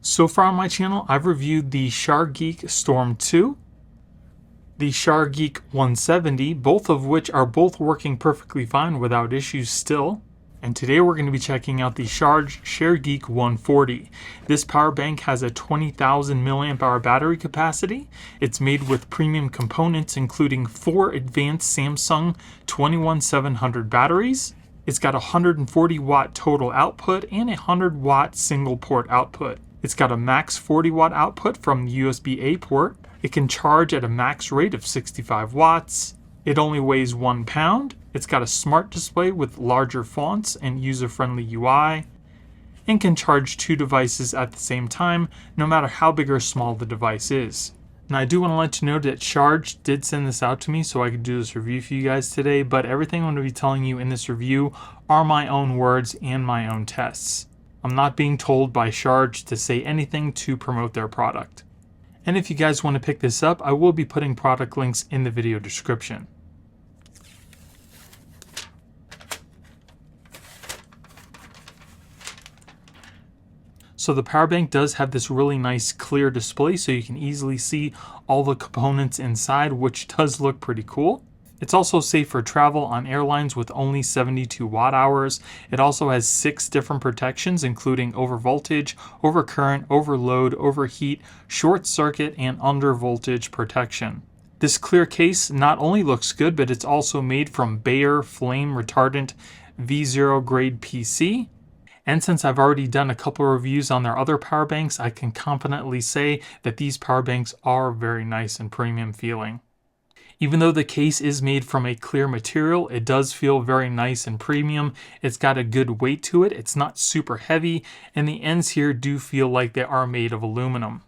So far on my channel, I've reviewed the Shargeek Storm 2, the Shargeek 170, both of which are both working perfectly fine without issues still. And today we're going to be checking out the Sharge Shargeek 140. This power bank has a 20,000 milliamp hour battery capacity. It's made with premium components including 4 advanced Samsung 21700 batteries. It's got a 140 watt total output and a 100 watt single port output. It's got a max 40 watt output from the USB-A port. It can charge at a max rate of 65 watts. It only weighs 1 pound. It's got a smart display with larger fonts and user-friendly UI, and can charge 2 devices at the same time, no matter how big or small the device is. Now I do want to let you know that Sharge did send this out to me so I could do this review for you guys today, but everything I'm going to be telling you in this review are my own words and my own tests. I'm not being told by Sharge to say anything to promote their product. And if you guys want to pick this up, I will be putting product links in the video description. So the power bank does have this really nice clear display so you can easily see all the components inside, which does look pretty cool. It's also safe for travel on airlines with only 72 watt hours. It also has 6 different protections including overvoltage, overcurrent, overload, overheat, short circuit, and undervoltage protection. This clear case not only looks good, but it's also made from Bayer flame retardant V0 grade PC. And since I've already done a couple of reviews on their other power banks, I can confidently say that these power banks are very nice and premium feeling. Even though the case is made from a clear material, it does feel very nice and premium. It's got a good weight to it. It's not super heavy, and the ends here do feel like they are made of aluminum.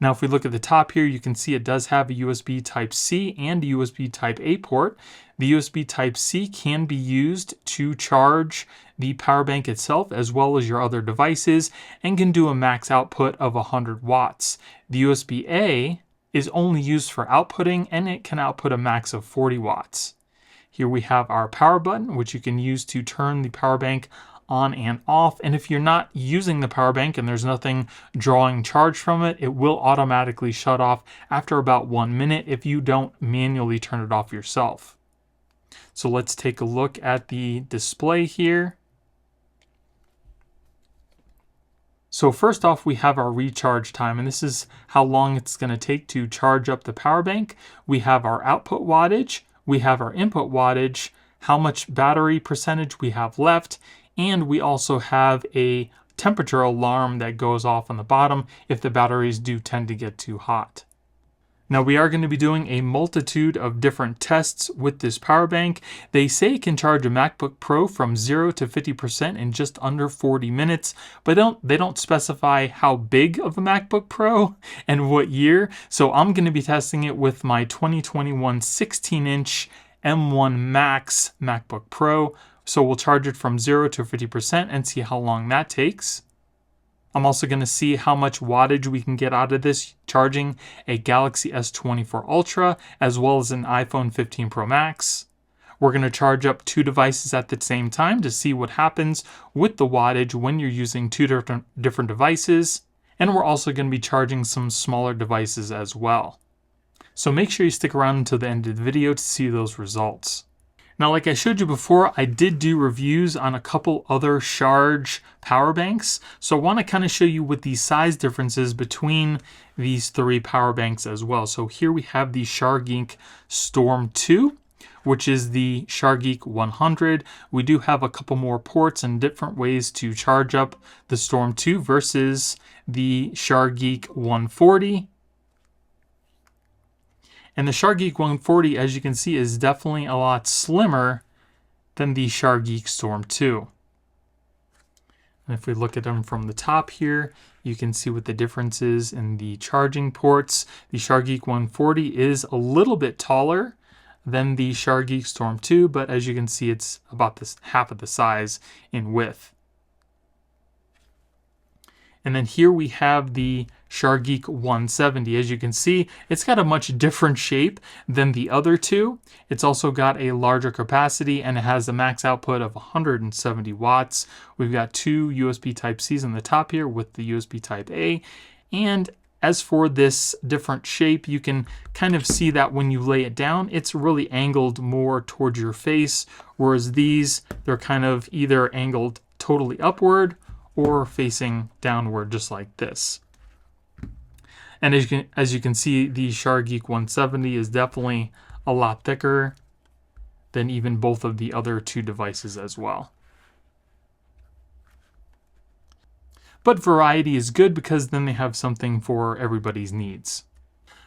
Now if we look at the top here, you can see it does have a USB Type-C and a USB Type-A port. The USB Type-C can be used to charge the power bank itself as well as your other devices and can do a max output of 100 watts. The USB-A is only used for outputting and it can output a max of 40 watts. Here we have our power button, which you can use to turn the power bank on and off. And if you're not using the power bank and there's nothing drawing charge from it, it will automatically shut off after about 1 minute if you don't manually turn it off yourself. So let's take a look at the display here. So first off, we have our recharge time, and this is how long it's going to take to charge up the power bank. We have our output wattage, we have our input wattage, how much battery percentage we have left, and we also have a temperature alarm that goes off on the bottom if the batteries do tend to get too hot. Now we are going to be doing a multitude of different tests with this power bank. They say it can charge a MacBook Pro from 0 to 50% in just under 40 minutes, but they don't specify how big of a MacBook Pro and what year. So I'm going to be testing it with my 2021 16-inch M1 Max MacBook Pro. So we'll charge it from 0 to 50% and see how long that takes. I'm also going to see how much wattage we can get out of this charging a Galaxy S24 Ultra as well as an iPhone 15 Pro Max. We're going to charge up 2 devices at the same time to see what happens with the wattage when you're using 2 different devices. And we're also going to be charging some smaller devices as well. So make sure you stick around until the end of the video to see those results. Now, like I showed you before, I did do reviews on a couple other Sharge power banks. So I want to kind of show you what the size differences between these 3 power banks as well. So here we have the Shargeek Storm 2, which is the Shargeek 100. We do have a couple more ports and different ways to charge up the Storm 2 versus the Shargeek 140. And the Shargeek 140, as you can see, is definitely a lot slimmer than the Shargeek Storm 2. And if we look at them from the top here, you can see what the difference is in the charging ports. The Shargeek 140 is a little bit taller than the Shargeek Storm 2, but as you can see, it's about half of the size in width. And then here we have the Shargeek 170. As you can see, it's got a much different shape than the other two. It's also got a larger capacity and it has a max output of 170 watts. We've got two USB Type-Cs on the top here with the USB Type-A. And as for this different shape, you can kind of see that when you lay it down, it's really angled more towards your face, whereas these, they're kind of either angled totally upward or facing downward, just like this. And as you can see, the Shargeek 170 is definitely a lot thicker than even both of the other two devices as well. But variety is good because then they have something for everybody's needs.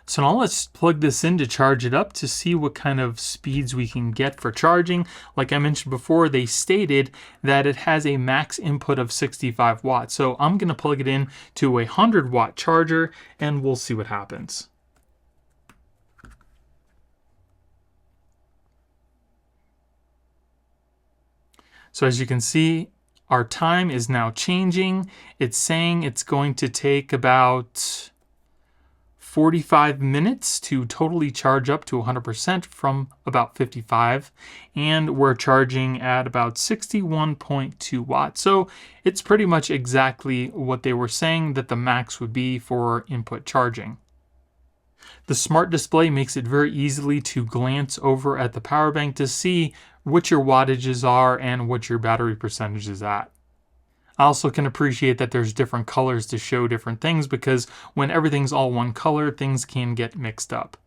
So now let's plug this in to charge it up to see what kind of speeds we can get for charging. Like I mentioned before, they stated that it has a max input of 65 watts. So I'm going to plug it in to a 100-watt charger and we'll see what happens. So as you can see, our time is now changing. It's saying it's going to take about 45 minutes to totally charge up to 100% from about 55, and we're charging at about 61.2 watts. So it's pretty much exactly what they were saying that the max would be for input charging. The smart display makes it very easily to glance over at the power bank to see what your wattages are and what your battery percentage is at. I also can appreciate that there's different colors to show different things because when everything's all one color, things can get mixed up.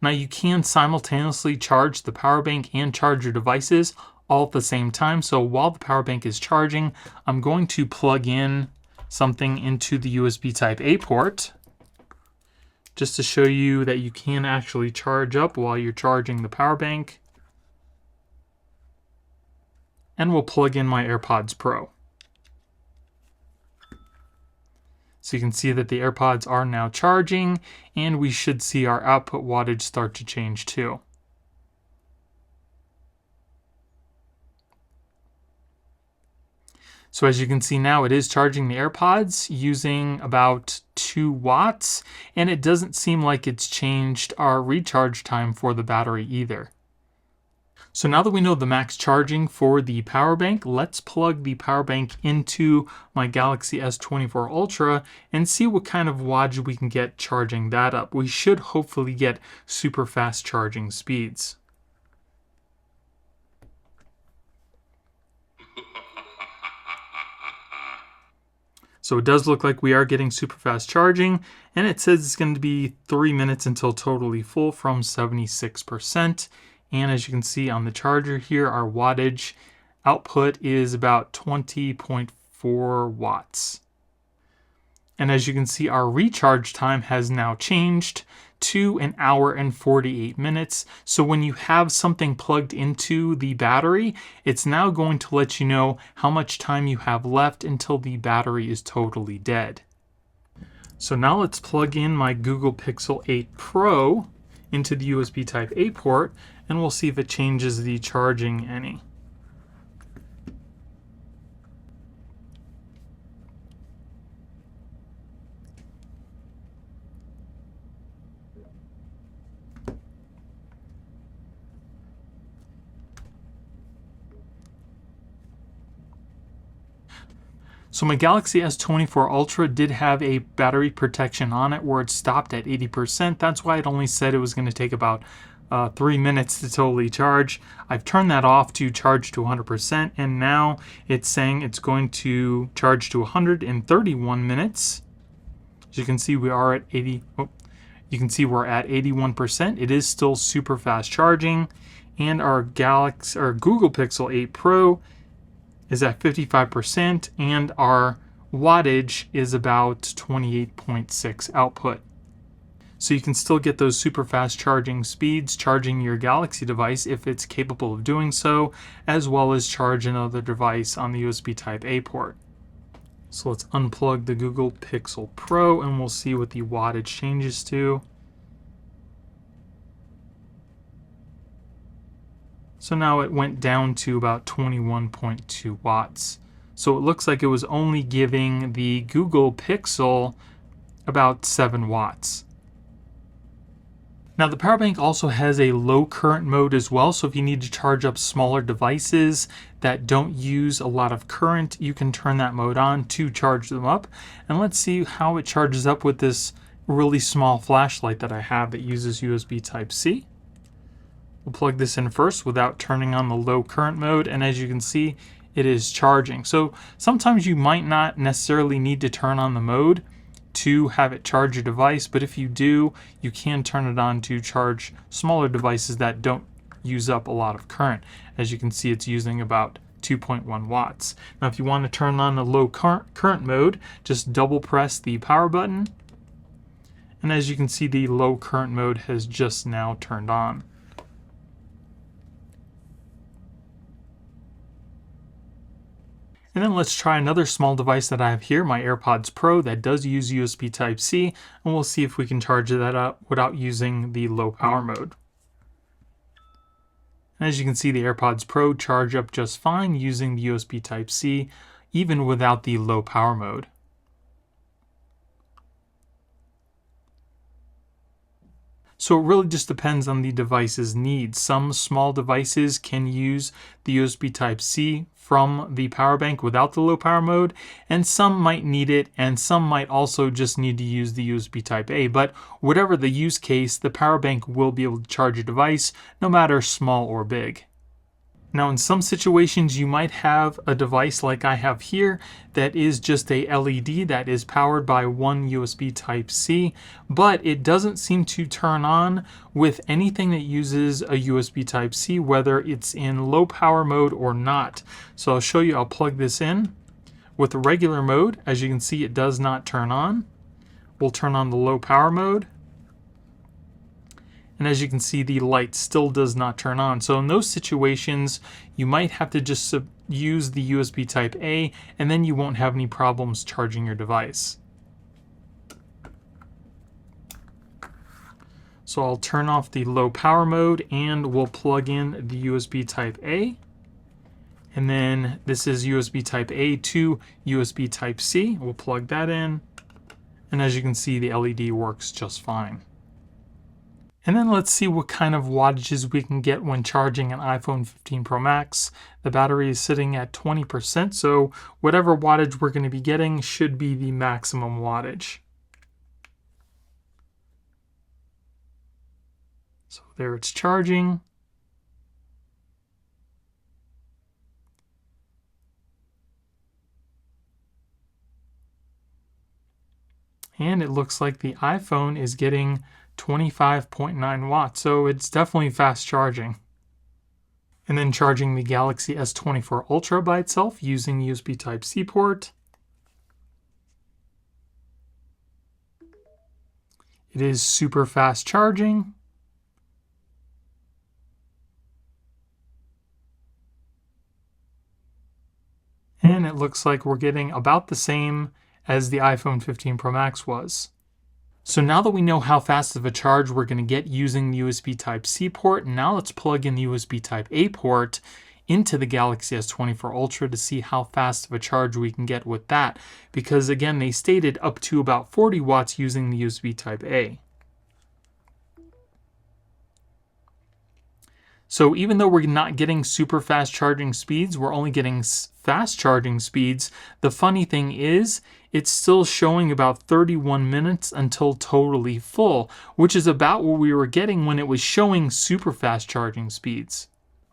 Now you can simultaneously charge the power bank and charge your devices all at the same time. So while the power bank is charging, I'm going to plug in something into the USB Type-A port just to show you that you can actually charge up while you're charging the power bank. And we'll plug in my AirPods Pro. So you can see that the AirPods are now charging, and we should see our output wattage start to change too. So as you can see now, it is charging the AirPods using about 2 watts, and it doesn't seem like it's changed our recharge time for the battery either. So now that we know the max charging for the power bank, let's plug the power bank into my Galaxy S24 Ultra and see what kind of wattage we can get charging that up. We should hopefully get super fast charging speeds. So it does look like we are getting super fast charging, and it says it's going to be 3 minutes until totally full from 76%. And as you can see on the charger here, our wattage output is about 20.4 watts. And as you can see, our recharge time has now changed to 1 hour and 48 minutes. So when you have something plugged into the battery, it's now going to let you know how much time you have left until the battery is totally dead. So now let's plug in my Google Pixel 8 Pro into the USB Type-A port, and we'll see if it changes the charging any. So my Galaxy S24 Ultra did have a battery protection on it where it stopped at 80%. That's why it only said it was going to take about 3 minutes to totally charge. I've turned that off to charge to 100%, and now it's saying it's going to charge to 131 minutes. As you can see, we are at 80. Oh, you can see we're at 81%. It is still super fast charging, and our Google Pixel 8 Pro is at 55%, and our wattage is about 28.6 output. So you can still get those super fast charging speeds charging your Galaxy device if it's capable of doing so, as well as charge another device on the USB Type-A port. So let's unplug the Google Pixel Pro and we'll see what the wattage changes to. So now it went down to about 21.2 watts. So it looks like it was only giving the Google Pixel about 7 watts. Now the power bank also has a low current mode as well, so if you need to charge up smaller devices that don't use a lot of current, you can turn that mode on to charge them up. And let's see how it charges up with this really small flashlight that I have that uses USB Type-C. We'll plug this in first without turning on the low current mode, and as you can see, it is charging. So sometimes you might not necessarily need to turn on the mode to have it charge your device, but if you do, you can turn it on to charge smaller devices that don't use up a lot of current. As you can see, it's using about 2.1 watts. Now if you want to turn on the low current mode, just double press the power button, and as you can see, the low current mode has just now turned on. And then let's try another small device that I have here, my AirPods Pro, that does use USB Type-C, and we'll see if we can charge that up without using the low power mode. And as you can see, the AirPods Pro charge up just fine using the USB Type-C, even without the low power mode. So it really just depends on the device's needs. Some small devices can use the USB Type-C from the power bank without the low power mode, and some might need it, and some might also just need to use the USB Type-A. But whatever the use case, the power bank will be able to charge your device, no matter small or big. Now in some situations you might have a device like I have here that is just a LED that is powered by one USB Type-C, but it doesn't seem to turn on with anything that uses a USB Type-C, whether it's in low power mode or not. So I'll show you, I'll plug this in. With the regular mode, as you can see, it does not turn on. We'll turn on the low power mode. And as you can see, the light still does not turn on. So in those situations, you might have to just use the USB Type-A, and then you won't have any problems charging your device. So I'll turn off the low power mode, and we'll plug in the USB Type-A. And then this is USB Type-A to USB Type-C. We'll plug that in. And as you can see, the LED works just fine. And then let's see what kind of wattages we can get when charging an iPhone 15 Pro Max. The battery is sitting at 20%, so whatever wattage we're going to be getting should be the maximum wattage. So there it's charging. And it looks like the iPhone is getting 25.9 watts, so it's definitely fast charging. And then charging the Galaxy S24 Ultra by itself using the USB Type-C port. It is super fast charging. And it looks like we're getting about the same as the iPhone 15 Pro Max was. So now that we know how fast of a charge we're going to get using the USB Type-C port, now let's plug in the USB Type-A port into the Galaxy S24 Ultra to see how fast of a charge we can get with that. Because again, they stated up to about 40 watts using the USB Type-A. So even though we're not getting super fast charging speeds, we're only getting fast charging speeds. The funny thing is, it's still showing about 31 minutes until totally full, which is about what we were getting when it was showing super fast charging speeds.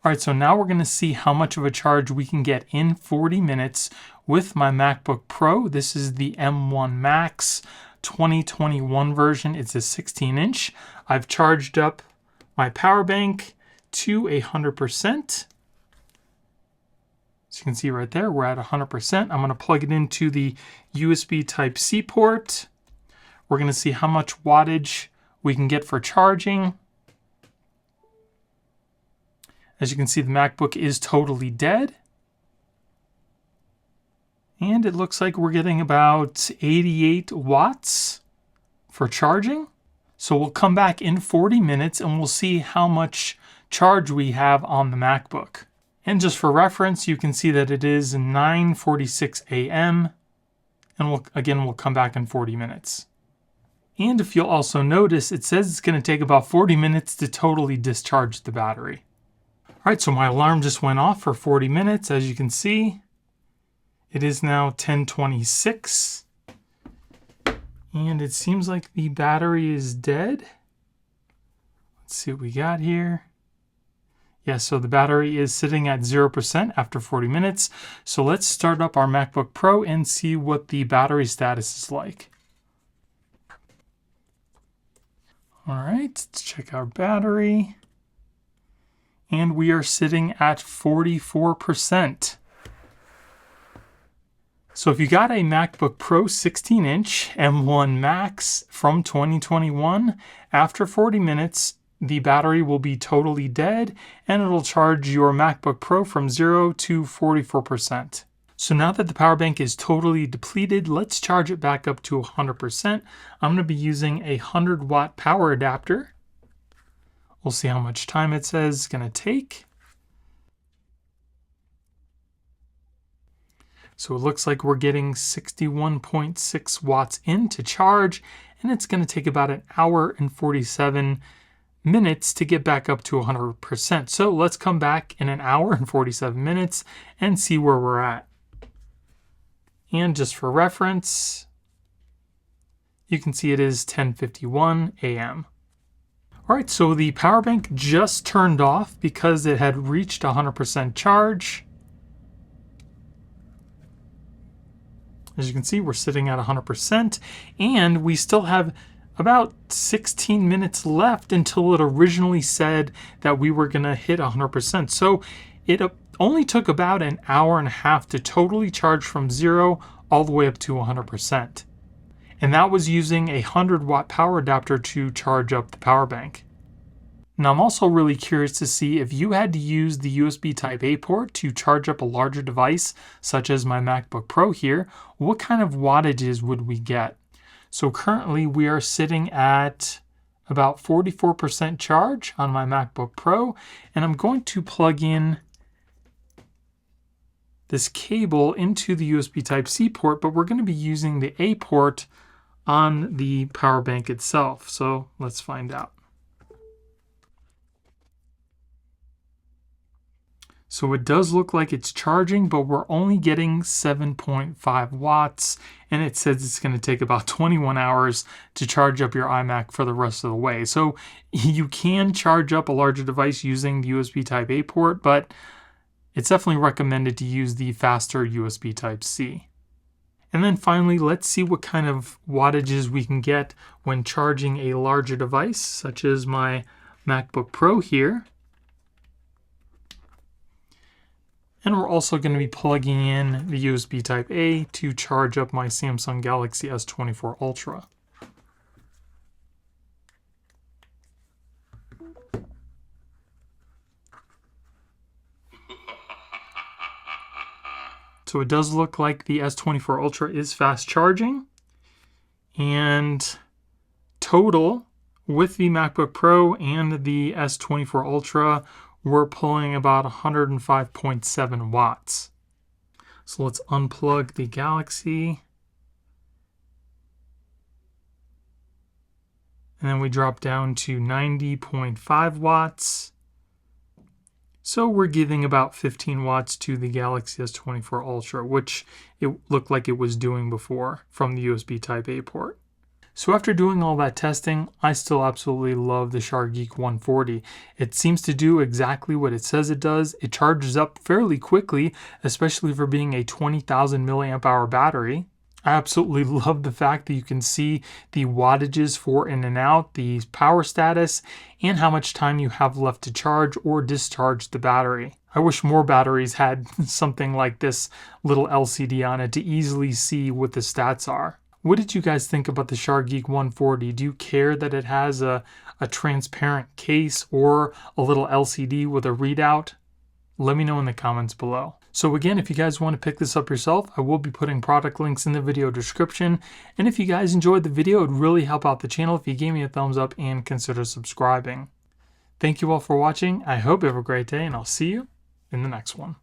All right, so now we're going to see how much of a charge we can get in 40 minutes with my MacBook Pro. This is the M1 Max 2021 version. It's a 16-inch. I've charged up my power bank to 100%. As you can see right there, we're at 100%. I'm going to plug it into the USB Type-C port. We're going to see how much wattage we can get for charging. As you can see, the MacBook is totally dead. And it looks like we're getting about 88 watts for charging. So we'll come back in 40 minutes and we'll see how much charge we have on the MacBook. And just for reference, you can see that it is 9:46 a.m. And we'll come back in 40 minutes. And if you'll also notice, it says it's going to take about 40 minutes to totally discharge the battery. All right, so my alarm just went off for 40 minutes. As you can see, it is now 10:26. And it seems like the battery is dead. Let's see what we got here. Yeah, so the battery is sitting at 0% after 40 minutes. So let's start up our MacBook Pro and see what the battery status is like. All right, let's check our battery. And we are sitting at 44%. So if you got a MacBook Pro 16-inch M1 Max from 2021, after 40 minutes, the battery will be totally dead and it'll charge your MacBook Pro from 0 to 44%. So now that the power bank is totally depleted, let's charge it back up to 100%. I'm going to be using a 100-watt power adapter. We'll see how much time it says it's going to take. So it looks like we're getting 61.6 watts in to charge, and it's going to take about an hour and 47 minutes to get back up to 100%. So let's come back in an hour and 47 minutes and see where we're at. And just for reference, you can see it is 10:51 a.m. All right, so the power bank just turned off because it had reached 100% charge. As you can see, we're sitting at 100%, and we still have about 16 minutes left until it originally said that we were going to hit 100%. So it only took about an hour and a half to totally charge from 0 all the way up to 100%. And that was using a 100-watt power adapter to charge up the power bank. Now I'm also really curious to see if you had to use the USB Type-A port to charge up a larger device, such as my MacBook Pro here, what kind of wattages would we get? So currently we are sitting at about 44% charge on my MacBook Pro, and I'm going to plug in this cable into the USB Type-C port, but we're going to be using the A port on the power bank itself. So let's find out. So it does look like it's charging, but we're only getting 7.5 watts, and it says it's going to take about 21 hours to charge up your iMac for the rest of the way. So you can charge up a larger device using the USB Type-A port, but it's definitely recommended to use the faster USB Type-C. And then finally, let's see what kind of wattages we can get when charging a larger device, such as my MacBook Pro here. And we're also going to be plugging in the USB Type-A to charge up my Samsung Galaxy S24 Ultra. So it does look like the S24 Ultra is fast charging. And total with the MacBook Pro and the S24 Ultra, we're pulling about 105.7 watts. So let's unplug the Galaxy. And then we drop down to 90.5 watts. So we're giving about 15 watts to the Galaxy S24 Ultra, which it looked like it was doing before from the USB Type-A port. So after doing all that testing, I still absolutely love the Shargeek 140. It seems to do exactly what it says it does. It charges up fairly quickly, especially for being a 20,000 milliamp hour battery. I absolutely love the fact that you can see the wattages for in and out, the power status, and how much time you have left to charge or discharge the battery. I wish more batteries had something like this little LCD on it to easily see what the stats are. What did you guys think about the Shargeek 140? Do you care that it has a transparent case or a little LCD with a readout? Let me know in the comments below. So again, if you guys want to pick this up yourself, I will be putting product links in the video description. And if you guys enjoyed the video, it would really help out the channel if you gave me a thumbs up and consider subscribing. Thank you all for watching. I hope you have a great day, and I'll see you in the next one.